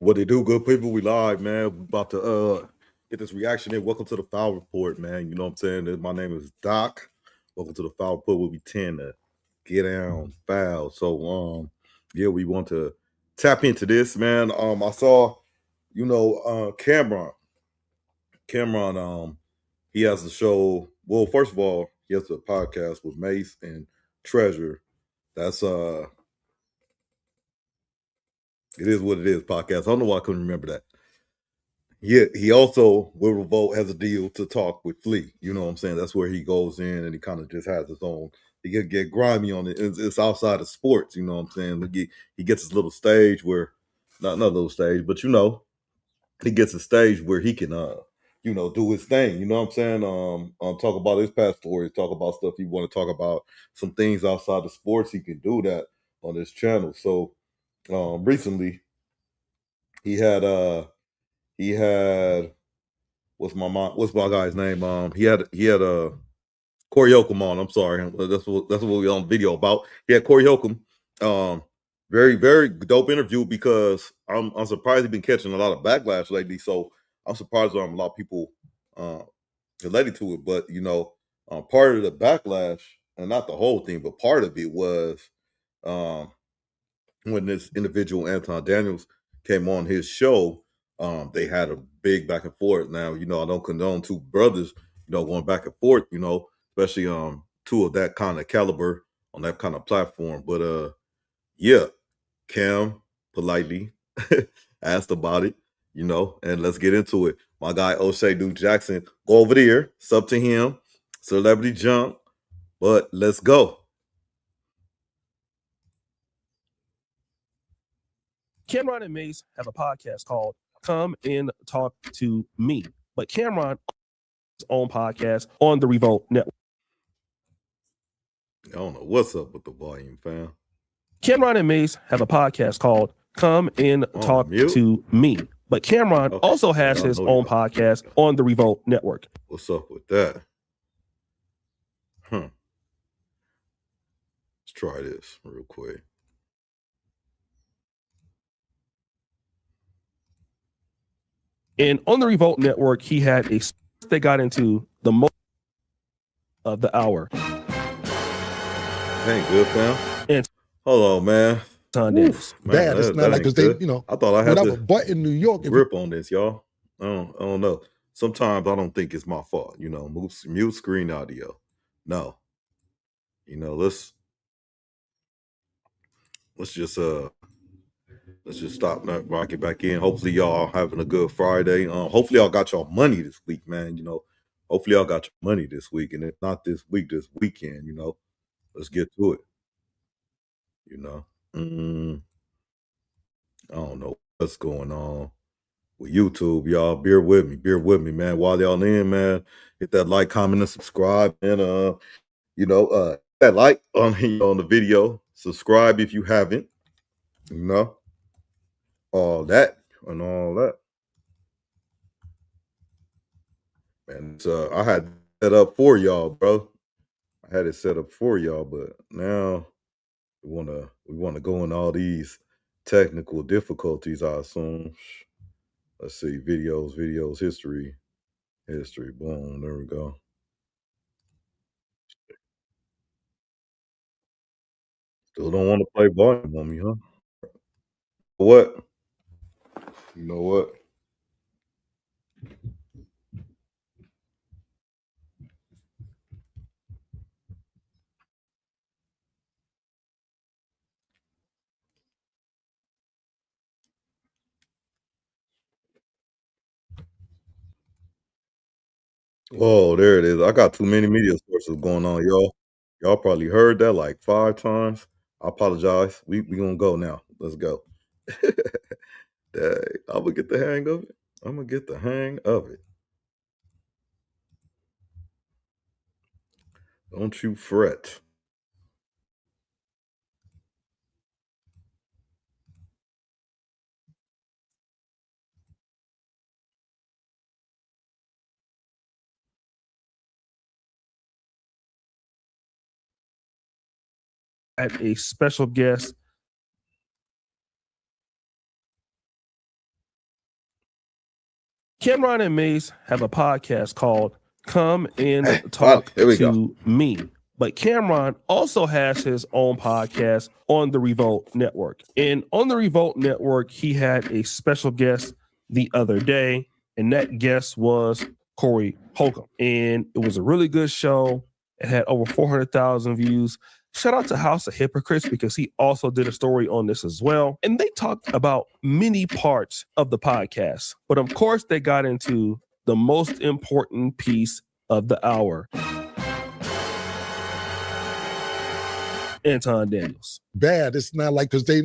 What they do, good people? We live, man. We about to get this reaction in. Welcome to the Foul Report, man. You know what I'm saying? My name is Doc. Welcome to the Foul Report where we tend to get down foul. So yeah, we want to tap into this, man. I saw, Camron. Camron, he has a show. Well, first of all, he has a podcast with Mace and Treasure. That's it is what it is, podcast. I don't know why I couldn't remember that. Yeah, he also with Revolt has a deal to talk with Flea. You know what I'm saying? That's where he goes in and he kind of just has his own. He get grimy on it. It's outside of sports. You know what I'm saying? He gets his little stage where, not a little stage, but he gets a stage where he can do his thing. You know what I'm saying? Talk about his past stories, talk about stuff he want to talk about, some things outside of sports. He can do that on his channel. So recently he had he had what's my guy's name? He had Corey Holcomb on. I'm sorry, that's what we on video about. He had Corey Holcomb. Very very dope interview because I'm surprised he's been catching a lot of backlash lately. So I'm surprised a lot of people uh, related to it. But part of the backlash, and not the whole thing, but part of it was um, when this individual Anton Daniels came on his show, they had a big back and forth. Now, I don't condone two brothers, going back and forth, especially two of that kind of caliber on that kind of platform. But yeah, Cam politely asked about it, and let's get into it. My guy Oshay Duke Jackson, go over there, sub to him, celebrity jump, but let's go. Camron and Mace have a podcast called Come and Talk to Me. But Camron has his own podcast on the Revolt Network. I don't know what's up with the volume, fam. Camron and Mace have a podcast called Come and Talk to Me. But Camron also has his own podcast on the Revolt Network. What's up with that? Let's try this real quick. And on the Revolt Network, he had they got into the most of the hour. Ain't good, fam. And hold on, man. Daniels. Bad. It's not like because they, I thought I had a butt in New York. Grip on this, y'all. I don't know. Sometimes I don't think it's my fault. Mute screen audio. No. Let's just stop that, rock it back in. Hopefully y'all having a good Friday. Hopefully y'all got y'all money this week, man. Hopefully y'all got your money this week, and if not this week, this weekend. Let's get to it. I don't know what's going on with YouTube, y'all. Bear with me, man. While y'all in, man, hit that like, comment, and subscribe, and that like on the video. Subscribe if you haven't. All that and all that. Man, I had set up for y'all, bro. I had it set up for y'all, but now we wanna go in all these technical difficulties, I assume. Let's see, videos, history. Boom, there we go. Still don't want to play volume on me, huh? What? You know what? Oh, there it is. I got too many media sources going on, y'all. Y'all probably heard that like 5 times. I apologize. We gonna go now. Let's go. Dang, I'm gonna get the hang of it. I'm gonna get the hang of it. Don't you fret. At a special guest Camron and Mace have a podcast called Come and Talk to Me. But Camron also has his own podcast on the Revolt Network. And on the Revolt Network, he had a special guest the other day, and that guest was Corey Holcomb. And it was a really good show. It had over 400,000 views. Shout out to House of Hypocrites because he also did a story on this as well. And they talked about many parts of the podcast. But of course, they got into the most important piece of the hour. Anton Daniels. Bad. It's not like, because they,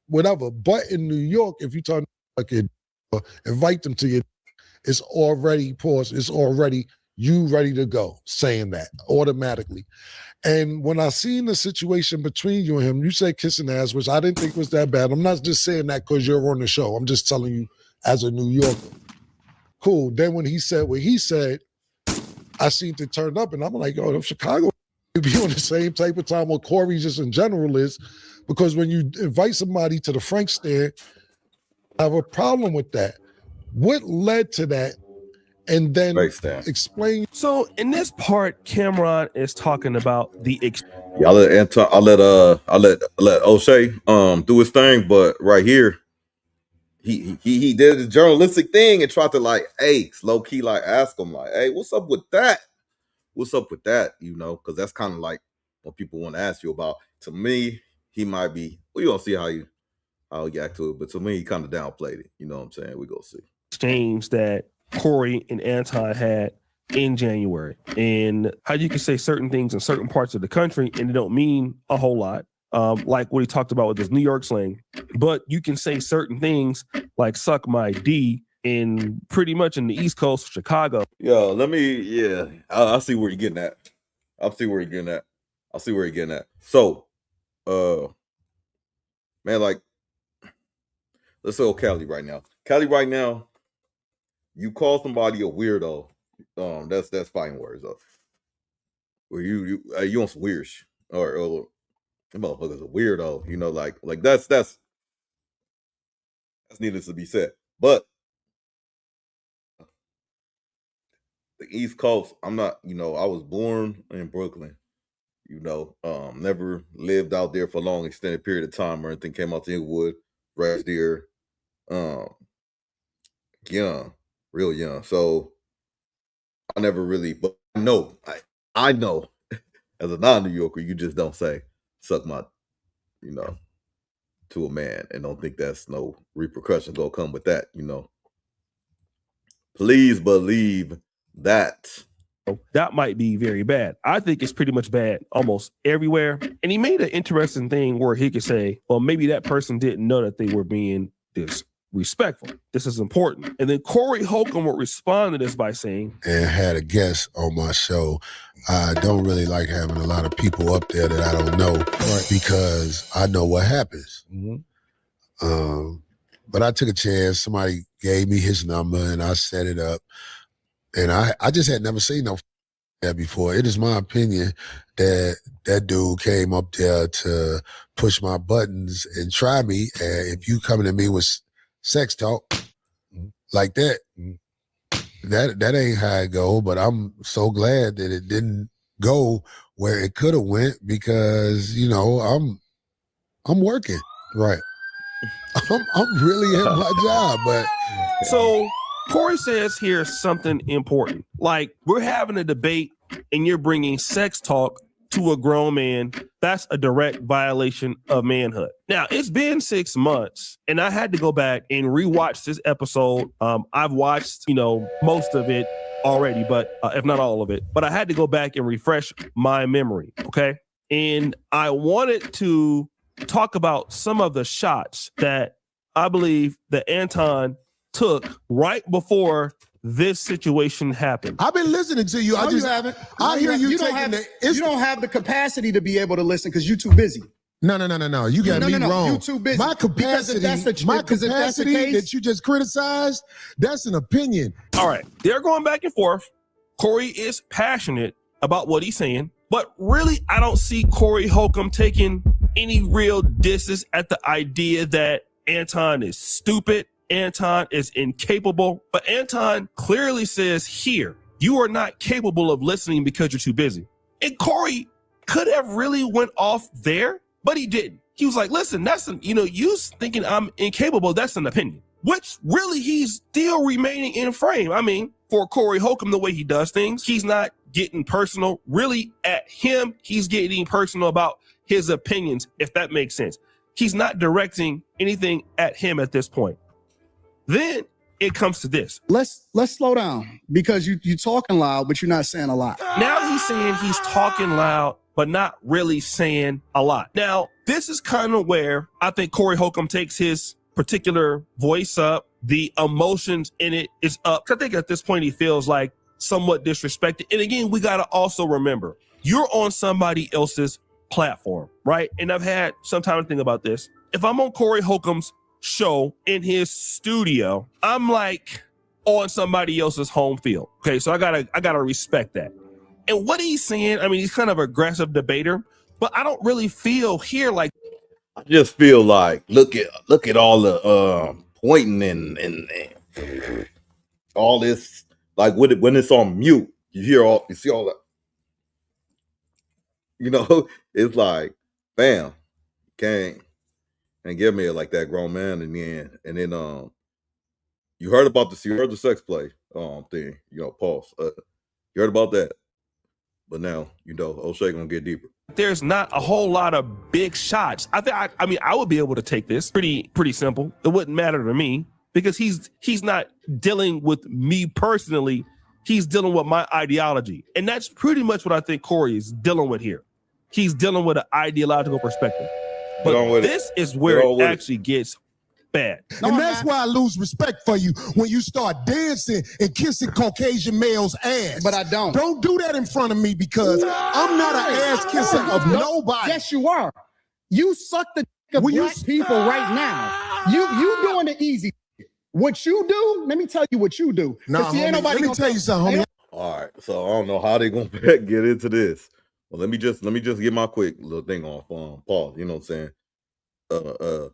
whatever. But in New York, if you talk like it, invite them to you, it's already paused. It's already you ready to go, saying that automatically. And when I seen the situation between you and him, you said kissing ass, which I didn't think was that bad. I'm not just saying that because you're on the show. I'm just telling you as a New Yorker. Cool. Then when he said what he said, I seen it turn up, and I'm like, yo, Chicago be on the same type of time what Corey just in general is, because when you invite somebody to the Frank stand, I have a problem with that. What led to that? And then explain. So in this part, Camron is talking about the. I'll let Anton. I'll let Oshay do his thing, but right here, he did the journalistic thing and tried to low key ask him hey, what's up with that? What's up with that? Because that's kind of like what people want to ask you about. To me, he might be. Well, you gonna see how he act to it, but to me, he kind of downplayed it. You know what I'm saying? We gonna see. Exchange that Corey and Anton had in January, and how you can say certain things in certain parts of the country and they don't mean a whole lot, like what he talked about with his New York slang, but you can say certain things like suck my D in pretty much in the East Coast of Chicago. I see where you're getting at. So, man, let's say Cali right now. You call somebody a weirdo, that's fighting words though. Where you on some weird shit, or the motherfucker's a weirdo, that's needless to be said. But the East Coast, I'm not, I was born in Brooklyn, never lived out there for a long extended period of time or anything, came out to Inglewood, raised there, young. Real young, so I never really. But I know, as a non-New Yorker, you just don't say "suck my," to a man, and don't think that's no repercussion gonna come with that. Please believe that. That might be very bad. I think it's pretty much bad almost everywhere. And he made an interesting thing where he could say, well, maybe that person didn't know that they were being disrespectful. This is important. And then Corey Holcomb would respond to this by saying, and had a guest on my show. I don't really like having a lot of people up there that I don't know, because I know what happens. Mm-hmm. But I took a chance. Somebody gave me his number and I set it up. And I just had never seen no that before. It is my opinion that that dude came up there to push my buttons and try me. And if you coming to me with sex talk like that, that ain't how it go. But I'm so glad that it didn't go where it could have went, because I'm working right. I'm really at my job. But so Corey says here's something important. Like, we're having a debate and you're bringing sex talk to a grown man. That's a direct violation of manhood. Now, it's been 6 months and I had to go back and rewatch this episode. I've watched, most of it already, but if not all of it, but I had to go back and refresh my memory. Okay. And I wanted to talk about some of the shots that I believe that Anton took right before this situation happened. I've been listening to you. I haven't. I hear you taking you don't have the capacity to be able to listen because you're too busy. No. You got me wrong. You're too busy. My capacity that you just criticized, that's an opinion. All right. They're going back and forth. Corey is passionate about what he's saying, but really, I don't see Corey Holcomb taking any real disses at the idea that Anton is stupid Anton is incapable, but Anton clearly says here, you are not capable of listening because you're too busy. And Corey could have really went off there, but he didn't. He was like, listen, that's you thinking I'm incapable, that's an opinion. Which really he's still remaining in frame. I mean, for Corey Holcomb, the way he does things, he's not getting personal really at him. He's getting personal about his opinions, if that makes sense. He's not directing anything at him at this point. Then it comes to this. Let's slow down because you talking loud, but you're not saying a lot. Now he's saying he's talking loud, but not really saying a lot. Now, this is kind of where I think Corey Holcomb takes his particular voice up. The emotions in it is up. I think at this point he feels like somewhat disrespected. And again, we got to also remember, you're on somebody else's platform, right? And I've had some time to think about this. If I'm on Corey Holcomb's show in his studio, I'm like on somebody else's home field. Okay, so I gotta respect that. And what he's saying, I mean, he's kind of an aggressive debater, but I don't really feel here like. I just feel like look at all the pointing and all this, like when it's on mute, you see all that. It's like, bam, can't give me like that grown man in the end. And then you heard about the sex play thing, pause. You heard about that. But now, Oshay gonna get deeper. There's not a whole lot of big shots. I mean, I would be able to take this pretty simple. It wouldn't matter to me because he's not dealing with me personally. He's dealing with my ideology. And that's pretty much what I think Corey is dealing with here. He's dealing with an ideological perspective. But this is where it actually gets bad. And that's why I lose respect for you when you start dancing and kissing Caucasian males' ass. But I don't. Don't do that in front of me because I'm not an ass kisser of nobody. Yes, you are. You suck the dick of black people right now. You doing the easy. What you do, let me tell you what you do. Nah, homie, let me tell you something, homie. All right, so I don't know how they're gonna get into this. Well, let me just get my quick little thing off pause. You know what I'm saying?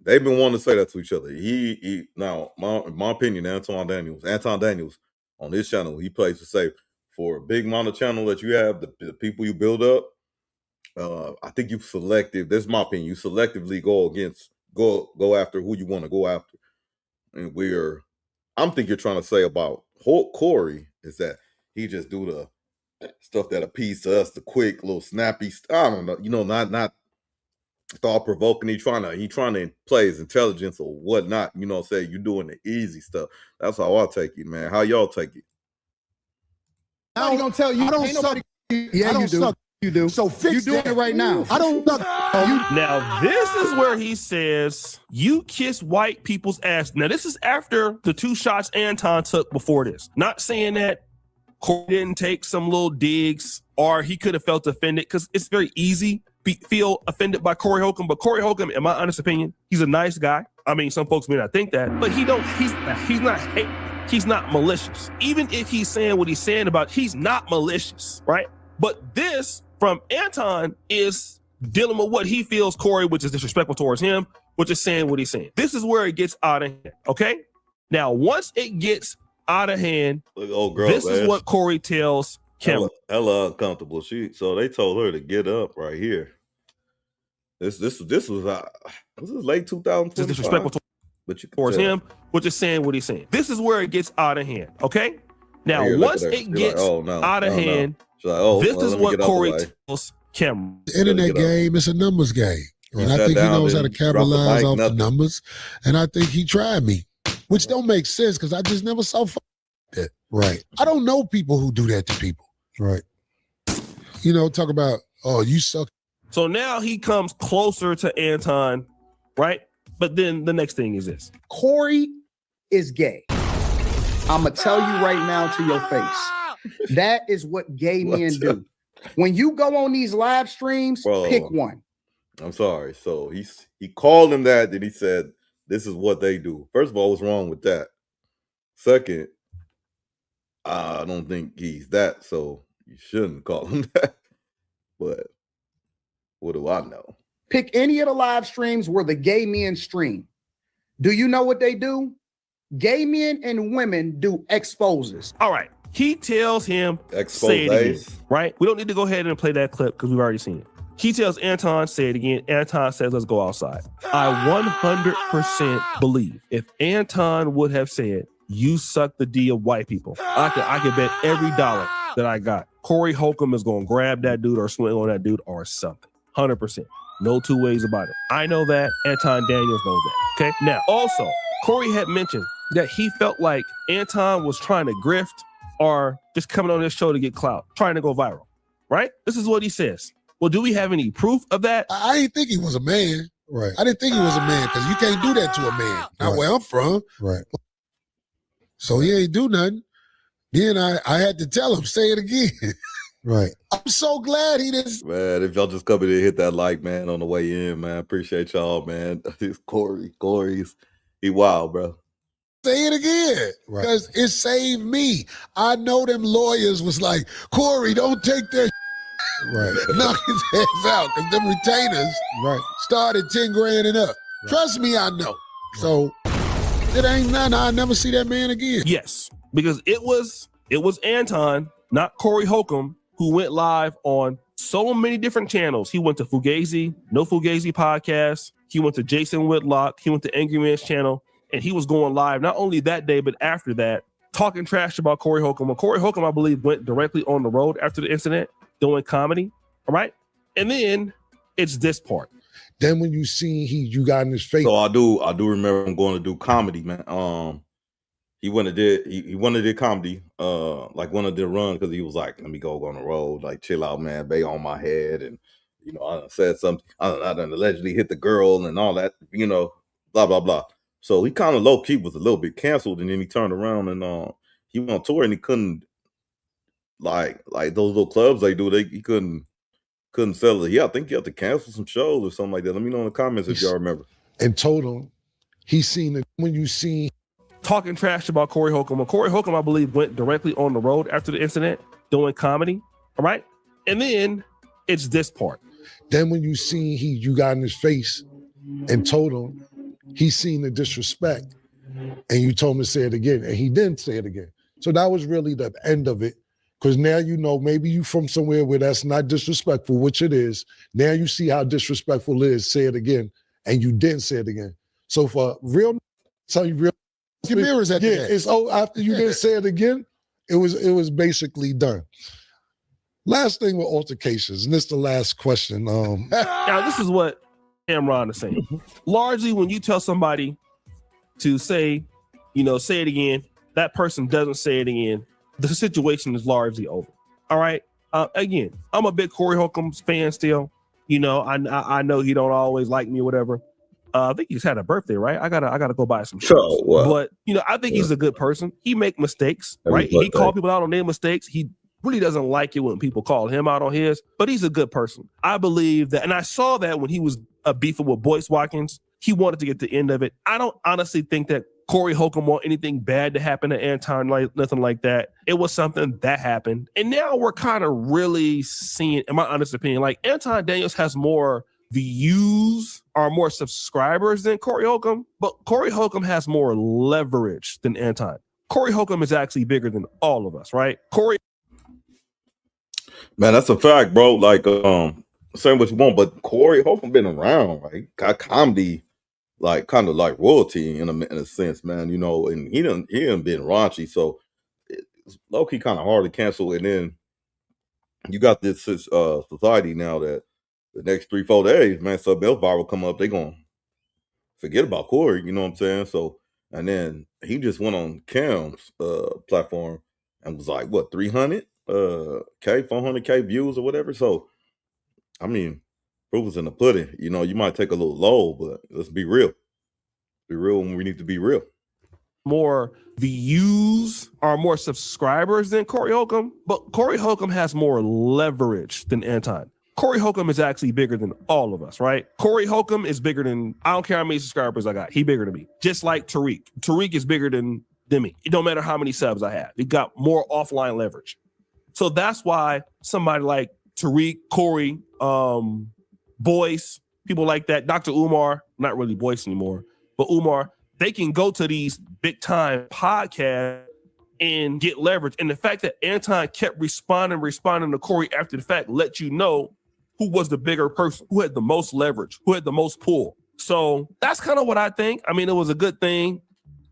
They've been wanting to say that to each other. He now, my opinion, Anton Daniels on this channel, he plays to say for a big amount of channel that you have, the people you build up, I think you selective. This is my opinion. You selectively go after who you want to go after. And I'm thinking you're trying to say about Corey is that he just do the stuff that appeals to us, the quick little snappy. I don't know, not thought provoking. He trying to play his intelligence or whatnot. Say you're doing the easy stuff. That's how I take it, man. How y'all take it? I'm gonna tell you. I don't suck. Yeah, I don't you do. suck. You do. So fix you doing that. it right now. I don't suck. Now, this is where he says, you kiss white people's ass. Now, this is after the 2 shots Anton took before this. Not saying that Corey didn't take some little digs or he could have felt offended, because it's very easy feel offended by Corey Holcomb. But Corey Holcomb, in my honest opinion, he's a nice guy. I mean, some folks may not think that, but he's not malicious. Even if he's saying what he's saying about, he's not malicious, right? But this from Anton is dealing with what he feels Corey, which is disrespectful towards him, which is saying what he's saying. This is where it gets out of hand, okay? Now, once it gets out of hand, this is what Corey tells Camron. Hella uncomfortable. So they told her to get up right here. This was late 2020. Disrespectful towards him, which is saying what he's saying. This is where it gets out of hand, okay? Now, once it gets out of hand, this is what Corey tells Camron. The internet game is a numbers game. And I think he knows how to capitalize off the numbers. And I think he tried me, which don't make sense because I just never saw that. Right. I don't know people who do that to people. Right. Talk about, oh, you suck. So now he comes closer to Anton, right? But then the next thing is this. Corey is gay. I'm going to tell you right now to your face. That is what gay men do. When you go on these live streams, pick one. I'm sorry. So he called him that, then he said, this is what they do. First of all, what's wrong with that? Second, I don't think he's that, so you shouldn't call him that. But what do I know? Pick any of the live streams where the gay men stream. Do you know what they do? Gay men and women do exposes. All right. He tells him, say it again, right? We don't need to go ahead and play that clip because we've already seen it. He tells Anton, say it again. Anton says, let's go outside. I 100% believe if Anton would have said, you suck the D of white people, I could bet every dollar that I got Corey Holcomb is going to grab that dude or swing on that dude or something. 100%. No two ways about it. I know that. Anton Daniels knows that. Okay. Now, also, Corey had mentioned that he felt like Anton was trying to grift or just coming on this show to get clout, trying to go viral, right? This is what he says. Well, do we have any proof of that? I didn't think he was a man. Right. I didn't think he was a man because you can't do that to a man. Not where I'm from. Right. So he ain't do nothing. Then I had to tell him, say it again. Right. I'm so glad he didn't. Man, if y'all just come in and hit that like, man, on the way in, man, appreciate y'all, man. This Corey's, he wild, bro. Say it again, because it saved me. I know them lawyers was like, Corey, don't take that knock his heads out, because them retainers started 10 grand and up. Right. Trust me, I know. Right. So it ain't nothing. I'll never see that man again. Yes, because it was Anton, not Corey Holcomb, who went live on so many different channels. He went to Fugazi, No Fugazi podcast. He went to Jason Whitlock. He went to Angry Man's channel. And he was going live not only that day, but after that, talking trash about Corey Holcomb. Well, Corey Holcomb, I believe, went directly on the road after the incident, doing comedy. All right. And then it's this part. Then when you see you got in his face. So I do remember him going to do comedy, man. He went and did comedy, like one of the run, because he was like, let me go on the road, like chill out, man, bay on my head. And, you know, I done said something, I done allegedly hit the girl and all that, you know, blah, blah, blah. So he kind of low-key was a little bit canceled, and then he turned around and he went on tour, and he couldn't, like those little clubs they do, he couldn't sell it. Yeah, I think you have to cancel some shows or something like that. Let me know in the comments if y'all remember. And told him, he's seen it when you see. Talking trash about Corey Holcomb. Well, Corey Holcomb, I believe, went directly on the road after the incident, doing comedy. All right. And then it's this part. Then when you see you got in his face and told him, he's seen the disrespect, and you told him to say it again, and he didn't say it again. So that was really the end of it, because now you know maybe you from somewhere where that's not disrespectful, which it is. Now you see how disrespectful it is. Say it again, and you didn't say it again. So for real, tell you real. Your mirrors at the end. It's after you didn't say it again, it was basically done. Last thing with altercations, and this is the last question. Now this is what Camron is saying. Largely, when you tell somebody to say it again, that person doesn't say it again, the situation is largely over. All right. Again, I'm a big Corey Holcomb fan still. You know, I know he don't always like me or whatever. I think he's had a birthday, right? I gotta go buy some shirts. Oh, wow. But I think he's a good person. He make mistakes, right? He call people out on their mistakes. He really doesn't like it when people call him out on his, but he's a good person. I believe that, and I saw that when he was beefing with Boyce Watkins. He wanted to get the end of it. I don't honestly think that Corey Holcomb want anything bad to happen to Anton, like nothing like that. It was something that happened. And now we're kind of really seeing, in my honest opinion, like Anton Daniels has more views or more subscribers than Corey Holcomb, but Corey Holcomb has more leverage than Anton. Corey Holcomb is actually bigger than all of us, right? Man, that's a fact, bro. Like, say what you want, but Corey Holcomb been around, right? Got comedy, like kind of like royalty in a sense, man. You know, and he done been raunchy, so it's low-key kind of hard to cancel. And then you got this society now that the next 3-4 days, man, something else viral come up, they gonna forget about Corey. You know what I'm saying? So, and then he just went on Cam's platform and was like, what, 300 K, 400K views or whatever. So, I mean, proof is in the pudding. You know, you might take a little low, but let's be real. Be real when we need to be real. More views or more subscribers than Corey Holcomb, but Corey Holcomb has more leverage than Anton. Corey Holcomb is actually bigger than all of us, right? Corey Holcomb is bigger than, I don't care how many subscribers I got. He bigger than me. Just like Tariq. Tariq is bigger than me. It don't matter how many subs I have. He got more offline leverage. So that's why somebody like Tariq, Corey, Boyce, people like that, Dr. Umar, not really Boyce anymore, but Umar, they can go to these big time podcasts and get leverage. And the fact that Anton kept responding to Corey after the fact let you know who was the bigger person, who had the most leverage, who had the most pull. So that's kind of what I think. I mean, it was a good thing.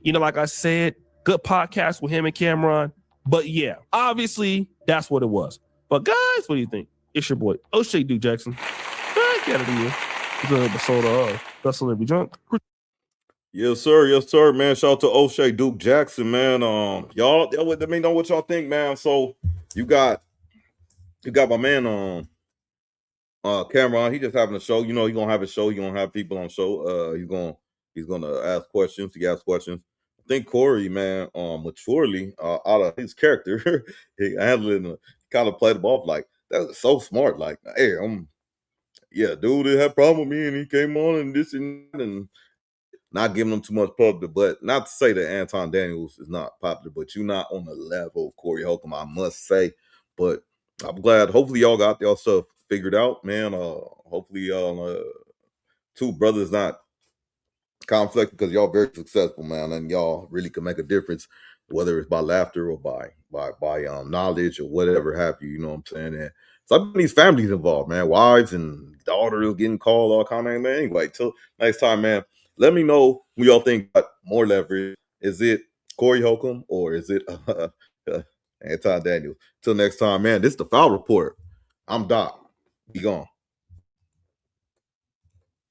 You know, like I said, good podcast with him and Camron. But yeah, obviously that's what it was. But guys, what do you think? It's your boy, Oshay Duke Jackson. Back at it again. It's an episode of Vessel Every Junk. Yes, sir, man. Shout out to Oshay Duke Jackson, man. Y'all, let me know what y'all think, man. So you got my man Camron. He just having a show. You know, he's gonna have a show. He's gonna have people on show. He's gonna ask questions. He asks questions. I think Corey, man, maturely, out of his character, he handled it, kind of played him off like that's so smart. Like, hey, dude, had a problem with me, and he came on and this and that, and not giving him too much public. But not to say that Anton Daniels is not popular, but you're not on the level of Corey Holcomb, I must say. But I'm glad. Hopefully, y'all got y'all stuff figured out, man. Hopefully, y'all two brothers not conflict because y'all very successful, man, and y'all really can make a difference, whether it's by laughter or by knowledge or whatever have you. You know what I'm saying? And some of these families involved, man, wives and daughters getting called, all kind of, man. Anyway, till next time, man. Let me know who y'all think got more leverage. Is it Corey Holcomb or is it Anton Daniels? Till next time, man. This is the Foul Report. I'm Doc. Be gone.